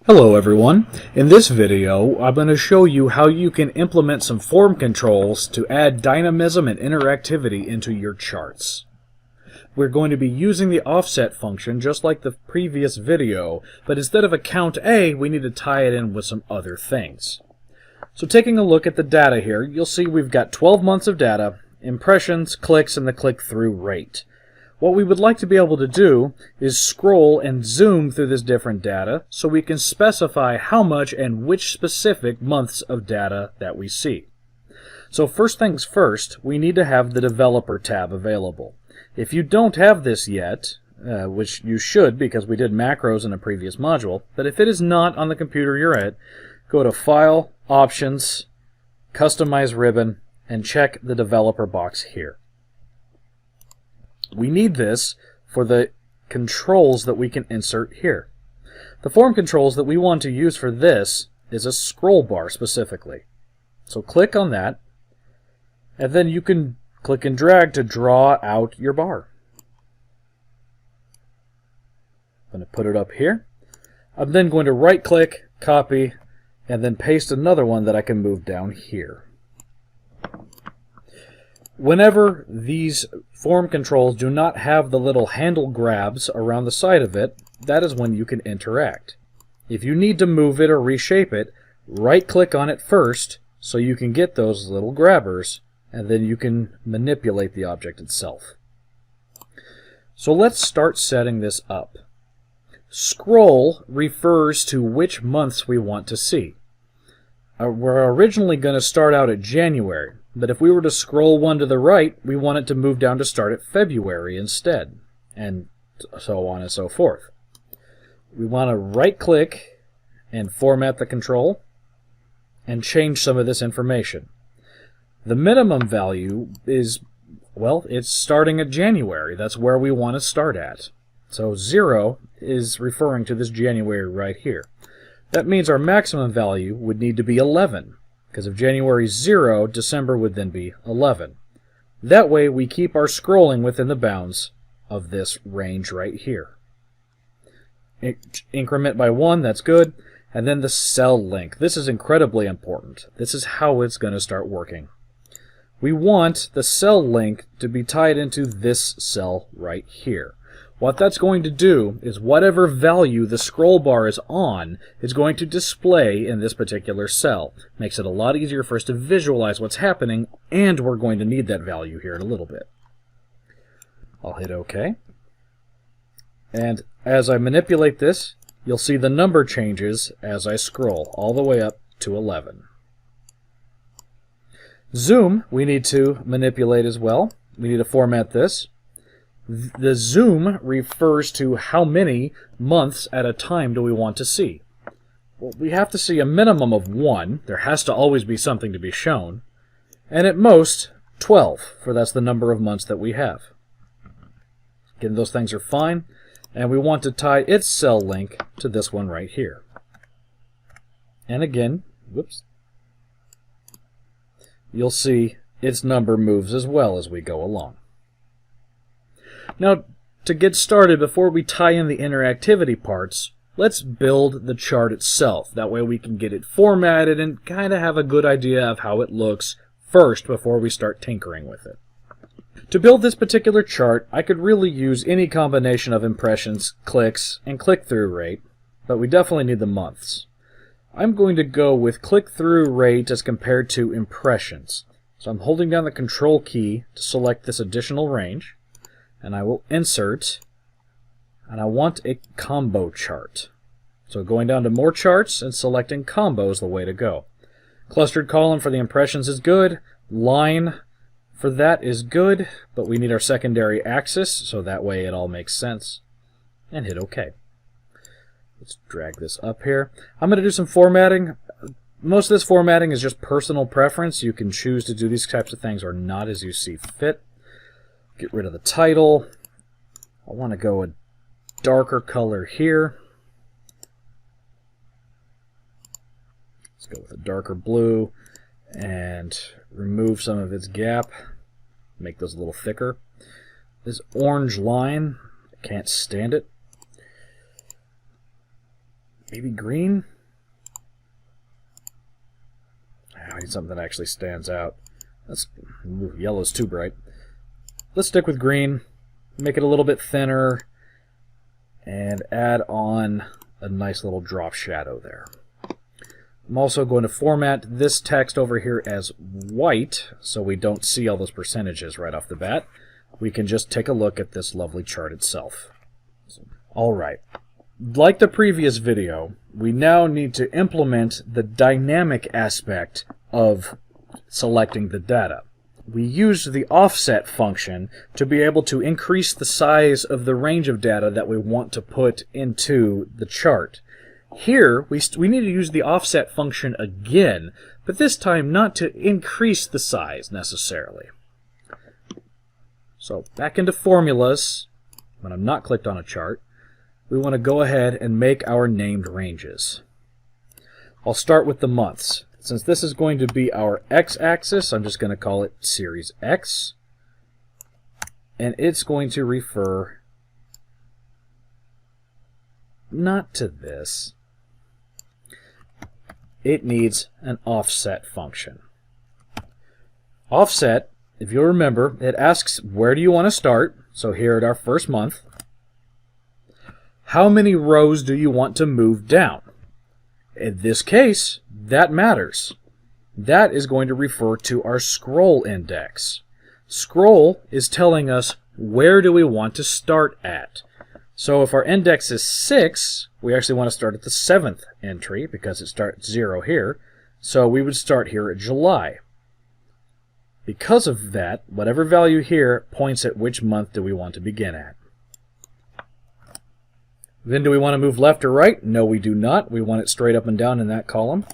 Hello everyone. In this video, I'm going to show you how you can implement some form controls to add dynamism and interactivity into your charts. We're going to be using the offset function just like the previous video, but instead of a count A, we need to tie it in with some other things. So taking a look at the data here, you'll see we've got 12 months of data, impressions, clicks, and the click-through rate. What we would like to be able to do is scroll and zoom through this different data so we can specify how much and which specific months of data that we see. So first things first, we need to have the Developer tab available. If you don't have this yet, which you should because we did macros in a previous module, but if it is not on the computer you're at, go to File, Options, Customize Ribbon, and check the Developer box here. We need this for the controls that we can insert here. The form controls that we want to use for this is a scroll bar specifically. So click on that, and then you can click and drag to draw out your bar. I'm going to put it up here. I'm then going to right click, copy, and then paste another one that I can move down here. Whenever these form controls do not have the little handle grabs around the side of it, that is when you can interact. If you need to move it or reshape it, right-click on it first so you can get those little grabbers, and then you can manipulate the object itself. So let's start setting this up. Scroll refers to which months we want to see. We're originally going to start out at January. But if we were to scroll one to the right, we want it to move down to start at February instead, and so on and so forth. We want to right-click and format the control and change some of this information. The minimum value is, well, it's starting at January. That's where we want to start at. So 0 is referring to this January right here. That means our maximum value would need to be 11. Because if January is 0, December would then be 11. That way we keep our scrolling within the bounds of this range right here. Increment by 1, that's good. And then the cell link. This is incredibly important. This is how it's going to start working. We want the cell link to be tied into this cell right here. What that's going to do is whatever value the scroll bar is on is going to display in this particular cell. Makes it a lot easier for us to visualize what's happening, and we're going to need that value here in a little bit. I'll hit OK. And as I manipulate this, you'll see the number changes as I scroll all the way up to 11. Zoom we need to manipulate as well. We need to format this. The zoom refers to how many months at a time do we want to see. Well, we have to see a minimum of 1. There has to always be something to be shown. And at most, 12, for that's the number of months that we have. Again, those things are fine. And we want to tie its cell link to this one right here. And again, whoops, you'll see its number moves as well as we go along. Now, to get started, before we tie in the interactivity parts, let's build the chart itself. That way we can get it formatted and kind of have a good idea of how it looks first before we start tinkering with it. To build this particular chart, I could really use any combination of impressions, clicks, and click-through rate, but we definitely need the months. I'm going to go with click-through rate as compared to impressions. So I'm holding down the Control key to select this additional range. And I will insert, and I want a combo chart. So going down to more charts and selecting combo is the way to go. Clustered column for the impressions is good. Line for that is good, but we need our secondary axis, so that way it all makes sense. And hit OK. Let's drag this up here. I'm going to do some formatting. Most of this formatting is just personal preference. You can choose to do these types of things or not as you see fit. Get rid of the title. I want to go a darker color here. Let's go with a darker blue and remove some of its gap. Make those a little thicker. This orange line, I can't stand it. Maybe green? I need something that actually stands out. Yellow's too bright. Let's stick with green, make it a little bit thinner, and add on a nice little drop shadow there. I'm also going to format this text over here as white so we don't see all those percentages right off the bat. We can just take a look at this lovely chart itself. Alright, like the previous video, we now need to implement the dynamic aspect of selecting the data. We used the offset function to be able to increase the size of the range of data that we want to put into the chart. Here, we need to use the offset function again, but this time not to increase the size necessarily. So back into formulas, when I'm not clicked on a chart, we want to go ahead and make our named ranges. I'll start with the months. Since this is going to be our x-axis, I'm just going to call it Series X, and it's going to refer not to this. It needs an offset function. Offset, if you'll remember, it asks where do you want to start, so here at our first month. How many rows do you want to move down? In this case, that matters. That is going to refer to our scroll index. Scroll is telling us where do we want to start at. So if our index is 6, we actually want to start at the 7th entry because it starts 0 here. So we would start here at July. Because of that, whatever value here points at which month do we want to begin at. Then do we want to move left or right? No, we do not. We want it straight up and down in that column.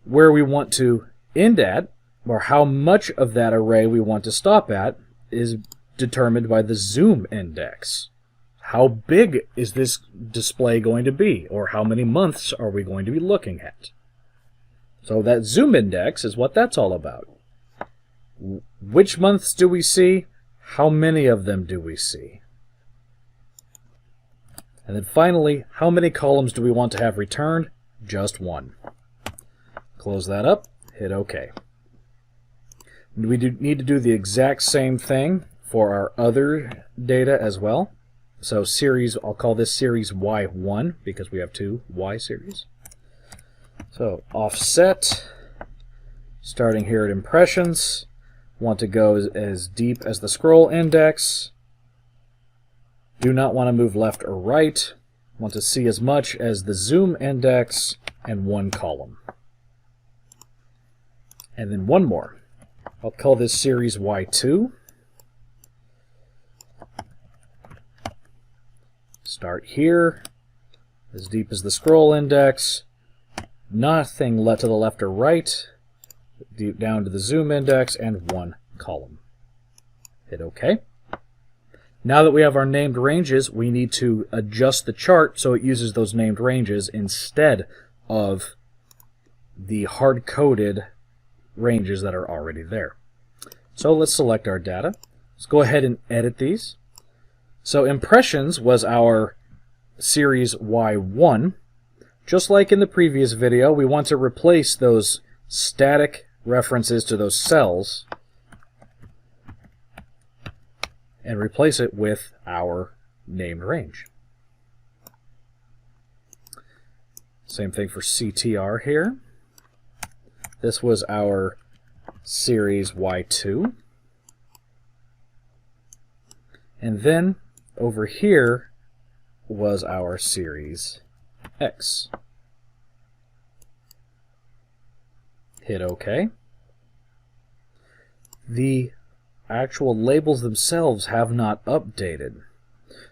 Where we want to end at, or how much of that array we want to stop at, is determined by the zoom index. How big is this display going to be, or how many months are we going to be looking at? So that zoom index is what that's all about. Which months do we see? How many of them do we see? And then finally, how many columns do we want to have returned? Just one. Close that up, hit OK. We need to do the exact same thing for our other data as well. So series, I'll call this series Y1 because we have two Y series. So offset, starting here at impressions, want to go as deep as the scroll index. Do not want to move left or right. Want to see as much as the zoom index and one column. And then one more. I'll call this series Y2. Start here, as deep as the scroll index. Nothing left to the left or right. Deep down to the zoom index and one column. Hit OK. Now that we have our named ranges, we need to adjust the chart so it uses those named ranges instead of the hard-coded ranges that are already there. So let's select our data. Let's go ahead and edit these. So impressions was our series Y1. Just like in the previous video, we want to replace those static references to those cells and replace it with our named range. Same thing for CTR here. This was our series Y2. And then over here was our series X. Hit OK. The actual labels themselves have not updated.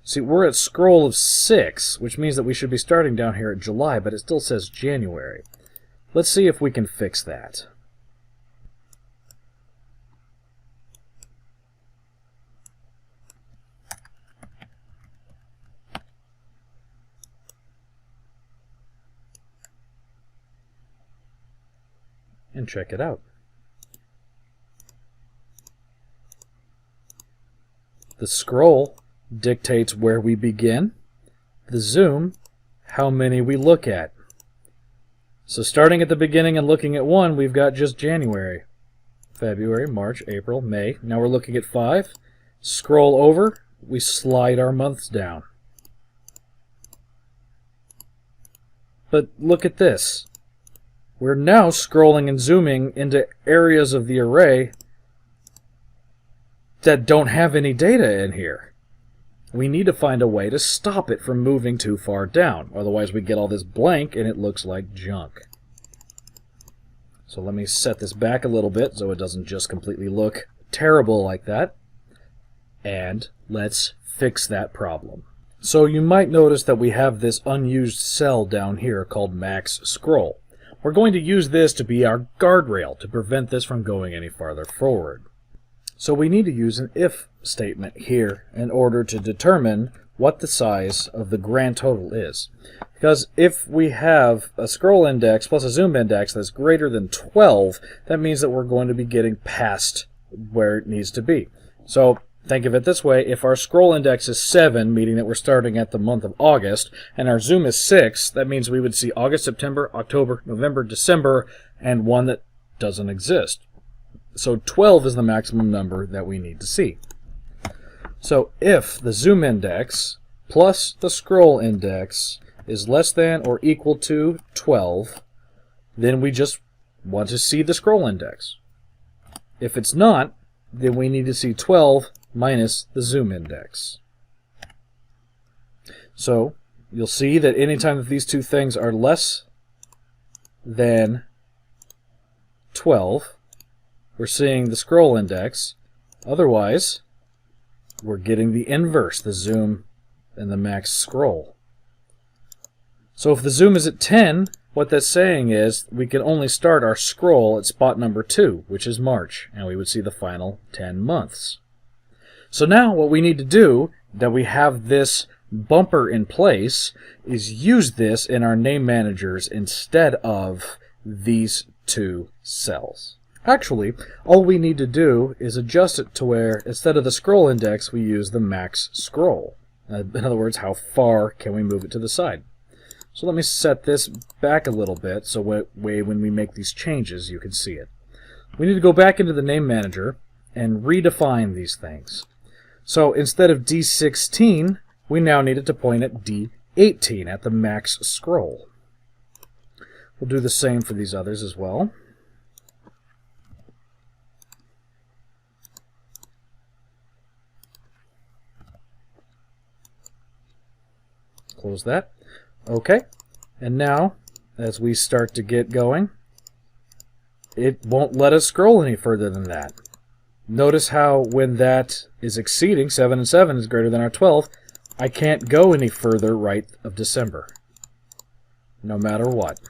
See, we're at scroll of 6, which means that we should be starting down here at July, but it still says January. Let's see if we can fix that. And check it out. The scroll dictates where we begin. the zoom, how many we look at. So starting at the beginning and looking at 1, we've got just January, February, March, April, May. Now we're looking at 5. Scroll over, we slide our months down. But look at this. We're now scrolling and zooming into areas of the array that don't have any data in here. We need to find a way to stop it from moving too far down. Otherwise we get all this blank and it looks like junk. So let me set this back a little bit so it doesn't just completely look terrible like that. And let's fix that problem. So you might notice that we have this unused cell down here called max scroll. We're going to use this to be our guardrail to prevent this from going any farther forward. So we need to use an if statement here in order to determine what the size of the grand total is. Because if we have a scroll index plus a zoom index that's greater than 12, that means that we're going to be getting past where it needs to be. So think of it this way: if our scroll index is 7, meaning that we're starting at the month of August, and our zoom is 6, that means we would see August, September, October, November, December, and one that doesn't exist. So 12 is the maximum number that we need to see. So if the zoom index plus the scroll index is less than or equal to 12, then we just want to see the scroll index. If it's not, then we need to see 12 minus the zoom index. So you'll see that anytime that these two things are less than 12, we're seeing the scroll index. Otherwise, we're getting the inverse, the zoom and the max scroll. So if the zoom is at 10, what that's saying is we can only start our scroll at spot number 2, which is March, and we would see the final 10 months. So now what we need to do, that we have this bumper in place, is use this in our name managers instead of these two cells. Actually, all we need to do is adjust it to where instead of the scroll index, we use the max scroll. In other words, how far can we move it to the side? So let me set this back a little bit so when we make these changes you can see it. We need to go back into the name manager and redefine these things. So instead of D16, we now need it to point at D18 at the max scroll. We'll do the same for these others as well. Close that. Okay. And now, as we start to get going, it won't let us scroll any further than that. Notice how when that is exceeding, 7 and 7 is greater than our 12, I can't go any further right of December, no matter what.